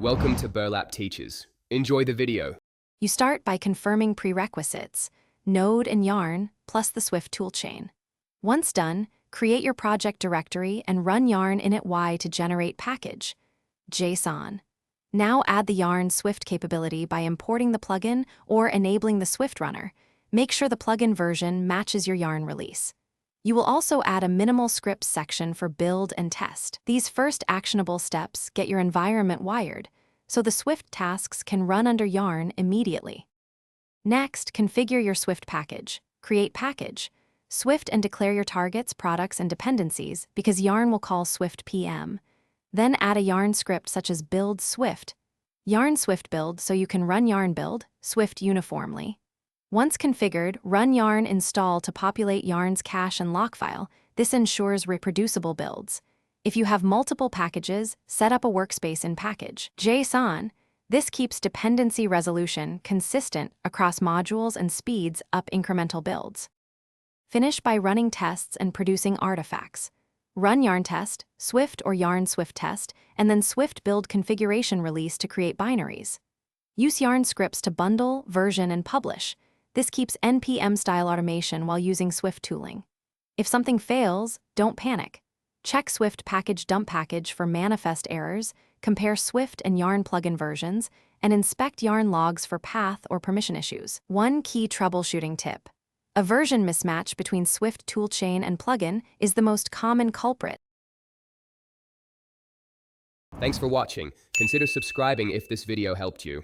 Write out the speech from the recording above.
Welcome to Burlap Teachers. Enjoy the video. You start by confirming prerequisites, Node and Yarn, plus the Swift toolchain. Once done, create your project directory and run Yarn init to generate package, JSON. Now add the Yarn Swift capability by importing the plugin or enabling the Swift runner. Make sure the plugin version matches your Yarn release. You will also add a minimal scripts section for build and test. These first actionable steps get your environment wired, so the Swift tasks can run under Yarn immediately. Next, configure your Swift package. Create package, Swift, and declare your targets, products, and dependencies because Yarn will call Swift PM. Then add a Yarn script such as build Swift, Yarn Swift build so you can run Yarn build, Swift uniformly. Once configured, run Yarn install to populate Yarn's cache and lock file. This ensures reproducible builds. If you have multiple packages, set up a workspace in package, JSON. This keeps dependency resolution consistent across modules and speeds up incremental builds. Finish by running tests and producing artifacts. Run Yarn test, Swift or Yarn Swift test, and then Swift build configuration release to create binaries. Use Yarn scripts to bundle, version, and publish. This keeps NPM-style automation while using Swift tooling. If something fails, don't panic. Check Swift package dump package for manifest errors, compare Swift and Yarn plugin versions, and inspect Yarn logs for path or permission issues. One key troubleshooting tip. A version mismatch between Swift toolchain and plugin is the most common culprit. Thanks for watching. Consider subscribing if this video helped you.